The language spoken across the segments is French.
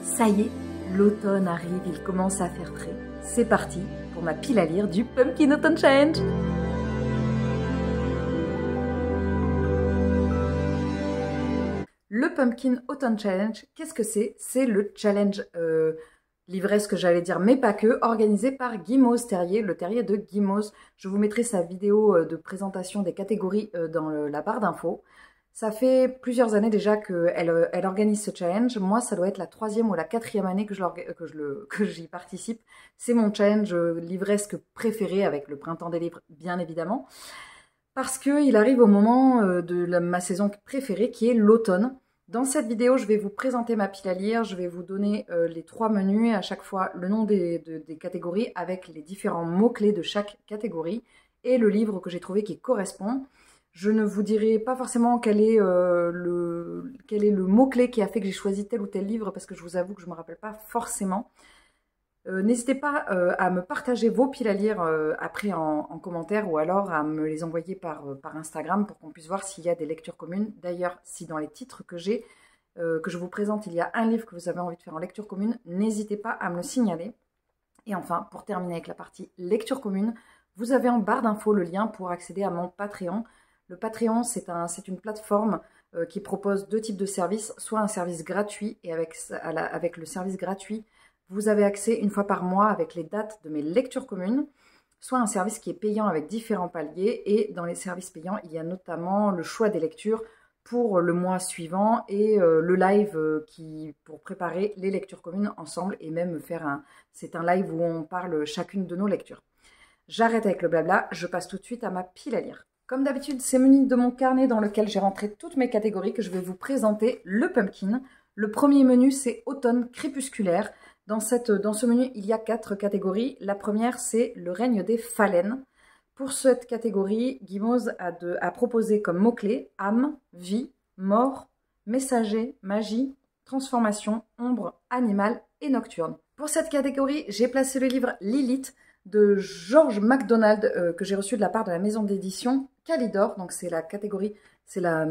Ça y est, l'automne arrive, il commence à faire frais. C'est parti pour ma pile à lire du Pumpkin Autumn Challenge. Le Pumpkin Autumn Challenge, qu'est-ce que c'est? C'est le challenge livresque, j'allais dire, mais pas que, organisé par Guimauze Terrier, le terrier de Guimauze. Je vous mettrai sa vidéo de présentation des catégories dans la barre d'infos. Ça fait plusieurs années déjà qu'elle organise ce challenge. Moi, ça doit être la 3e ou la 4e année que j'y participe. C'est mon challenge livresque préféré, avec le printemps des livres, bien évidemment. Parce qu'il arrive au moment de ma saison préférée, qui est l'automne. Dans cette vidéo, je vais vous présenter ma pile à lire. Je vais vous donner les 3 menus, et à chaque fois le nom des catégories, avec les différents mots-clés de chaque catégorie, et le livre que j'ai trouvé qui correspond. Je ne vous dirai pas forcément quel est le mot-clé qui a fait que j'ai choisi tel ou tel livre, parce que je vous avoue que je ne me rappelle pas forcément. N'hésitez pas à me partager vos piles à lire après en commentaire, ou alors à me les envoyer par Instagram pour qu'on puisse voir s'il y a des lectures communes. D'ailleurs, si dans les titres que j'ai, que je vous présente, il y a un livre que vous avez envie de faire en lecture commune, n'hésitez pas à me le signaler. Et enfin, pour terminer avec la partie lecture commune, vous avez en barre d'infos le lien pour accéder à mon Patreon. Le Patreon, c'est une plateforme qui propose 2 types de services, soit un service gratuit, et avec le service gratuit, vous avez accès une fois par mois avec les dates de mes lectures communes, soit un service qui est payant avec différents paliers, et dans les services payants, il y a notamment le choix des lectures pour le mois suivant, et le live pour préparer les lectures communes ensemble, et même c'est un live où on parle chacune de nos lectures. J'arrête avec le blabla, je passe tout de suite à ma pile à lire. Comme d'habitude, c'est muni de mon carnet dans lequel j'ai rentré toutes mes catégories que je vais vous présenter le pumpkin. Le premier menu, c'est automne crépusculaire. Dans ce menu, il y a 4 catégories. La première, c'est le règne des phalènes. Pour cette catégorie, Guimauze a proposé comme mots-clés âme, vie, mort, messager, magie, transformation, ombre, animal et nocturne. Pour cette catégorie, j'ai placé le livre Lilith de George MacDonald que j'ai reçu de la part de la maison d'édition Calidor. Donc c'est la catégorie, c'est la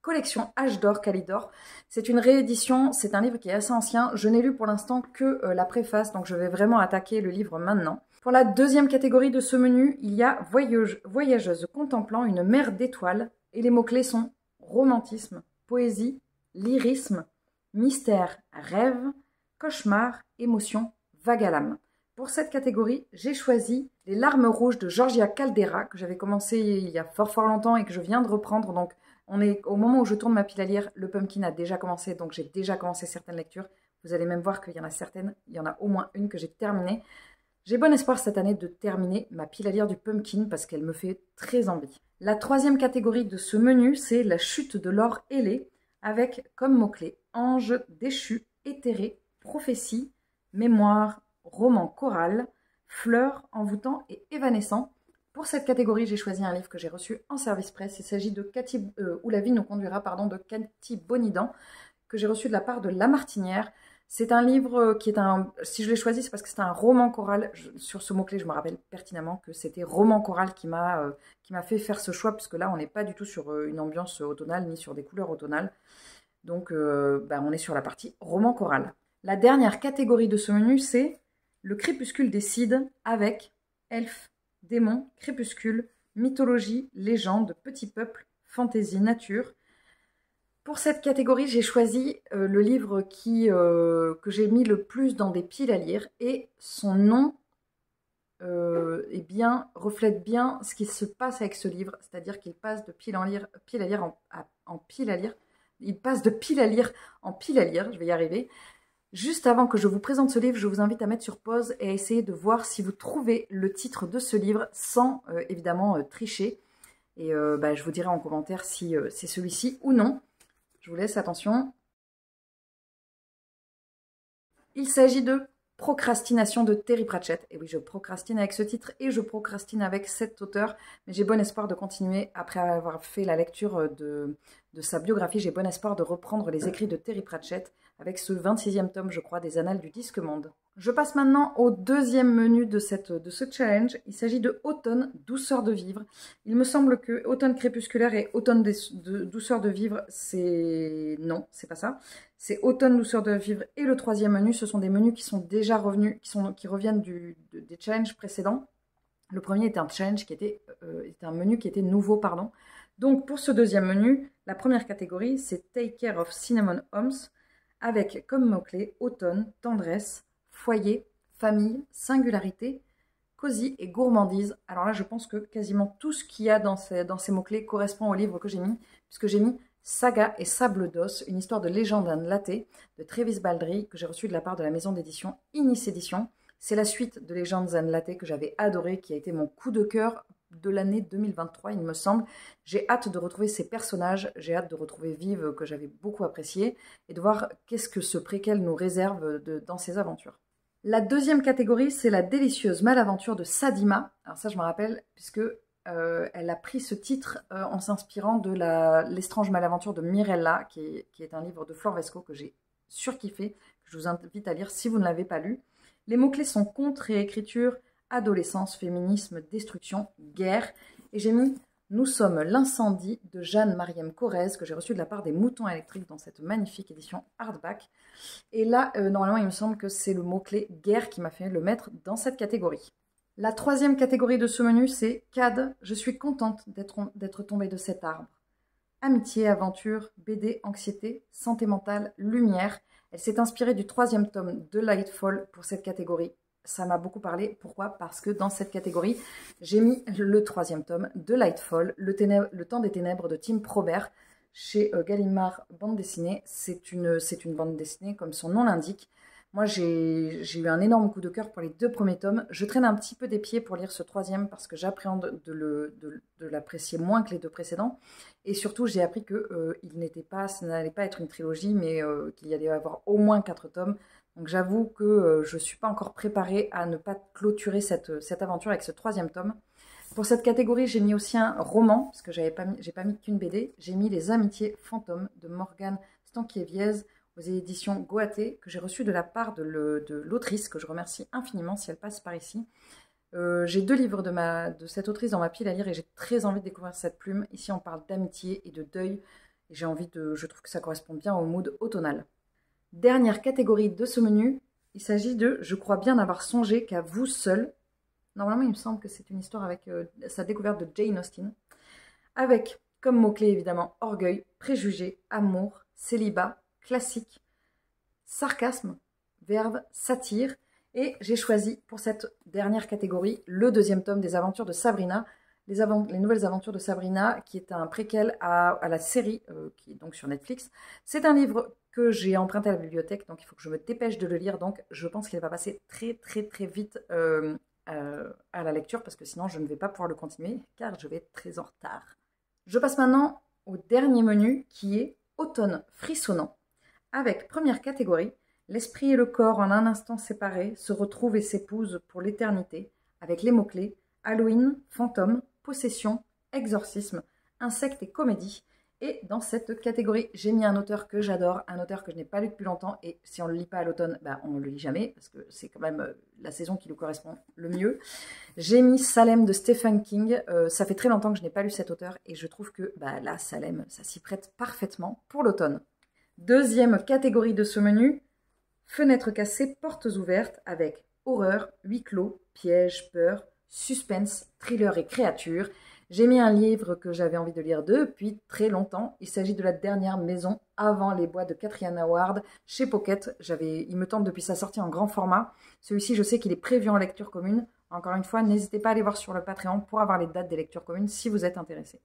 collection Âge d'or Calidor. C'est une réédition, c'est un livre qui est assez ancien. Je n'ai lu pour l'instant que la préface, donc je vais vraiment attaquer le livre maintenant. Pour la deuxième catégorie de ce menu, il y a voyageuse contemplant une mer d'étoiles, et les mots-clés sont romantisme, poésie, lyrisme, mystère, rêve, cauchemar, émotion, vague à l'âme. Pour cette catégorie, j'ai choisi Les larmes rouges de Georgia Caldera, que j'avais commencé il y a fort longtemps et que je viens de reprendre. Donc, on est au moment où je tourne ma pile à lire, le pumpkin a déjà commencé, donc j'ai déjà commencé certaines lectures. Vous allez même voir qu'il y en a certaines, il y en a au moins une que j'ai terminée. J'ai bon espoir cette année de terminer ma pile à lire du pumpkin parce qu'elle me fait très envie. La troisième catégorie de ce menu, c'est La chute de l'or ailé, avec comme mots-clés ange déchu, éthéré, prophétie, mémoire, roman choral, fleurs, envoûtant et évanescent. Pour cette catégorie, j'ai choisi un livre que j'ai reçu en service presse. Il s'agit de Où la vie nous conduira, de Cathy Bonidan, que j'ai reçu de la part de La Martinière. C'est un livre qui est si je l'ai choisi, c'est parce que c'est un roman choral. Sur ce mot-clé, je me rappelle pertinemment que c'était roman choral qui m'a fait faire ce choix, puisque là, on n'est pas du tout sur une ambiance automnale, ni sur des couleurs automnales. Donc, on est sur la partie roman choral. La dernière catégorie de ce menu, c'est Le crépuscule des Cides, avec elfes, démons, crépuscule, mythologie, légende, petit peuple, fantaisie, nature. Pour cette catégorie, j'ai choisi le livre que j'ai mis le plus dans des piles à lire, et son nom reflète bien ce qui se passe avec ce livre, c'est-à-dire qu'il passe de pile à lire en pile à lire. Il passe de pile à lire en pile à lire, je vais y arriver. Juste avant que je vous présente ce livre, je vous invite à mettre sur pause et à essayer de voir si vous trouvez le titre de ce livre sans évidemment tricher. Et je vous dirai en commentaire si c'est celui-ci ou non. Je vous laisse, attention. Il s'agit de Procrastination de Terry Pratchett. Et oui, je procrastine avec ce titre et je procrastine avec cet auteur. Mais j'ai bon espoir de continuer après avoir fait la lecture de sa biographie. J'ai bon espoir de reprendre les écrits de Terry Pratchett avec ce 26e tome, je crois, des Annales du Disque Monde. Je passe maintenant au deuxième menu de ce challenge. Il s'agit de Automne, douceur de vivre. Il me semble que Automne crépusculaire et Automne douceur de vivre, c'est... Non, c'est pas ça. C'est Automne, douceur de vivre et le troisième menu. Ce sont des menus qui sont déjà revenus, qui reviennent des challenges précédents. Le premier était un challenge qui était un menu qui était nouveau, pardon. Donc pour ce deuxième menu, la première catégorie, c'est Take Care of Cinnamon Homes, avec comme mots-clés automne, tendresse, foyer, famille, singularité, cosy et gourmandise. Alors là, je pense que quasiment tout ce qu'il y a dans ces mots-clés correspond au livre que j'ai mis, puisque j'ai mis Saga et Sable d'Os, une histoire de légende d'un latte de Travis Baldree, que j'ai reçu de la part de la maison d'édition Inis Édition. C'est la suite de Legends and Latte que j'avais adoré, qui a été mon coup de cœur de l'année 2023, il me semble. J'ai hâte de retrouver ces personnages, j'ai hâte de retrouver Vive, que j'avais beaucoup apprécié, et de voir qu'est-ce que ce préquel nous réserve dans ses aventures. La deuxième catégorie, c'est la délicieuse malaventure de Sadima. Alors ça, je me rappelle, puisque elle a pris ce titre en s'inspirant de l'estrange malaventure de Mirella, qui est un livre de Flor Vesco que j'ai surkiffé, que je vous invite à lire si vous ne l'avez pas lu. Les mots-clés sont conte, réécriture, adolescence, féminisme, destruction, guerre. Et j'ai mis « Nous sommes l'incendie » de Jeanne-Mariem Corrèze, que j'ai reçu de la part des Moutons électriques dans cette magnifique édition hardback. Et là, normalement, il me semble que c'est le mot-clé « guerre » qui m'a fait le mettre dans cette catégorie. La troisième catégorie de ce menu, c'est « Cad, je suis contente d'être tombée de cet arbre ». Amitié, aventure, BD, anxiété, santé mentale, lumière. Elle s'est inspirée du troisième tome de Lightfall pour cette catégorie. Ça m'a beaucoup parlé. Pourquoi? Parce que dans cette catégorie, j'ai mis le troisième tome de Lightfall, le temps des ténèbres de Tim Probert, chez Gallimard Bande Dessinée. C'est une bande dessinée, comme son nom l'indique. Moi, j'ai eu un énorme coup de cœur pour les deux premiers tomes. Je traîne un petit peu des pieds pour lire ce troisième parce que j'appréhende de l'apprécier moins que les deux précédents. Et surtout, j'ai appris que ça n'allait pas être une trilogie, mais qu'il y allait y avoir au moins 4 tomes. Donc j'avoue que je ne suis pas encore préparée à ne pas clôturer cette aventure avec ce troisième tome. Pour cette catégorie, j'ai mis aussi un roman, parce que j'ai pas mis qu'une BD. J'ai mis Les Amitiés fantômes de Morgane Stankiewicz aux éditions Goaté, que j'ai reçu de la part de l'autrice, que je remercie infiniment si elle passe par ici. J'ai 2 livres de cette autrice dans ma pile à lire et j'ai très envie de découvrir cette plume. Ici, on parle d'amitié et de deuil. Et je trouve que ça correspond bien au mood automnal. Dernière catégorie de ce menu, il s'agit de « Je crois bien n'avoir songé qu'à vous seul ». Normalement, il me semble que c'est une histoire avec sa découverte de Jane Austen. Avec, comme mots-clés évidemment, orgueil, préjugés, amour, célibat, classique, sarcasme, verve, satire. Et j'ai choisi pour cette dernière catégorie le deuxième tome des aventures de Sabrina, les nouvelles aventures de Sabrina, qui est un préquel à la série qui est donc sur Netflix. C'est un livre que j'ai emprunté à la bibliothèque, donc il faut que je me dépêche de le lire. Donc je pense qu'il va passer très très très vite à la lecture, parce que sinon je ne vais pas pouvoir le continuer, car je vais être très en retard. Je passe maintenant au dernier menu, qui est Automne frissonnant, avec première catégorie, l'esprit et le corps en un instant séparés se retrouvent et s'épousent pour l'éternité, avec les mots-clés Halloween, fantôme, possession, exorcisme, insectes et comédie. Et dans cette catégorie, j'ai mis un auteur que j'adore, un auteur que je n'ai pas lu depuis longtemps, et si on ne le lit pas à l'automne, bah, on ne le lit jamais, parce que c'est quand même la saison qui nous correspond le mieux. J'ai mis Salem de Stephen King. Ça fait très longtemps que je n'ai pas lu cet auteur, et je trouve que là, Salem, ça s'y prête parfaitement pour l'automne. Deuxième catégorie de ce menu, fenêtres cassées, portes ouvertes, avec horreur, huis clos, piège, peur, suspense, thriller et créature. J'ai mis un livre que j'avais envie de lire depuis très longtemps. Il s'agit de La dernière maison avant les bois de Catriona Ward chez Pocket. Il me tente depuis sa sortie en grand format. Celui-ci, je sais qu'il est prévu en lecture commune. Encore une fois, n'hésitez pas à aller voir sur le Patreon pour avoir les dates des lectures communes si vous êtes intéressé.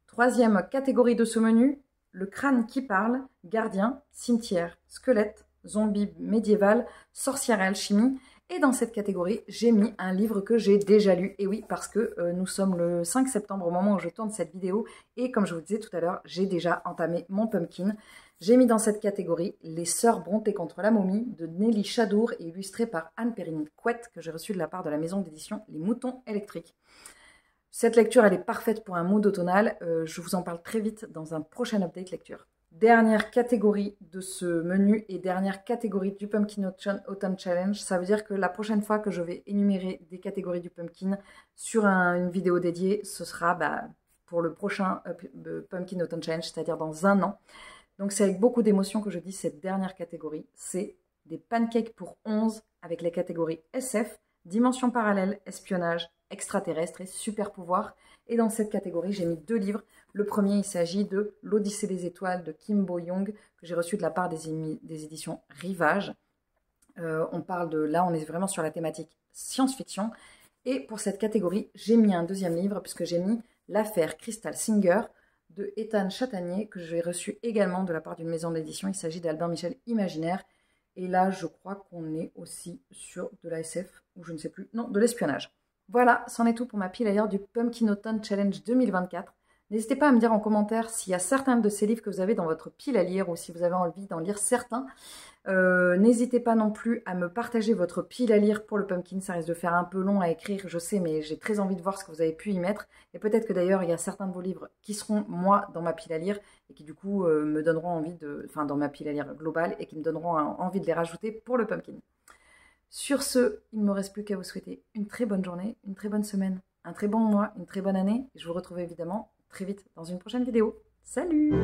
Troisième catégorie de ce menu, le crâne qui parle, gardien, cimetière, squelette, zombie médiéval, sorcière et alchimie. Et dans cette catégorie, j'ai mis un livre que j'ai déjà lu. Et oui, parce que nous sommes le 5 septembre au moment où je tourne cette vidéo. Et comme je vous disais tout à l'heure, j'ai déjà entamé mon pumpkin. J'ai mis dans cette catégorie Les Sœurs Brontë contre la momie de Nelly Chadour et illustré par Anne-Périne Couette, que j'ai reçu de la part de la maison d'édition Les Moutons électriques. Cette lecture, elle est parfaite pour un mood automnal. Je vous en parle très vite dans un prochain update lecture. Dernière catégorie de ce menu et dernière catégorie du Pumpkin Autumn Challenge. Ça veut dire que la prochaine fois que je vais énumérer des catégories du pumpkin sur une vidéo dédiée, ce sera pour le prochain Pumpkin Autumn Challenge, c'est-à-dire dans un an. Donc c'est avec beaucoup d'émotion que je dis cette dernière catégorie. C'est des pancakes pour 11 avec les catégories SF, dimension parallèle, espionnage, extraterrestre et super pouvoir. Et dans cette catégorie, j'ai mis 2 livres. Le premier, il s'agit de L'Odyssée des étoiles de Kim Bo-young, que j'ai reçu de la part des éditions Rivage. On est vraiment sur la thématique science-fiction. Et pour cette catégorie, j'ai mis un deuxième livre, puisque j'ai mis L'affaire Crystal Singer de Ethan Chatanier, que j'ai reçu également de la part d'une maison d'édition. Il s'agit d'Albin Michel Imaginaire. Et là, je crois qu'on est aussi sur de la SF, ou je ne sais plus, non, de l'espionnage. Voilà, c'en est tout pour ma pile ailleurs du Pumpkin Autumn Challenge 2024. N'hésitez pas à me dire en commentaire s'il y a certains de ces livres que vous avez dans votre pile à lire ou si vous avez envie d'en lire certains. N'hésitez pas non plus à me partager votre pile à lire pour le pumpkin. Ça risque de faire un peu long à écrire, je sais, mais j'ai très envie de voir ce que vous avez pu y mettre. Et peut-être que d'ailleurs, il y a certains de vos livres qui seront, moi, dans ma pile à lire et qui, du coup, me donneront envie de... Enfin, dans ma pile à lire globale et qui me donneront envie de les rajouter pour le pumpkin. Sur ce, il ne me reste plus qu'à vous souhaiter une très bonne journée, une très bonne semaine, un très bon mois, une très bonne année. Et je vous retrouve évidemment très vite dans une prochaine vidéo. Salut!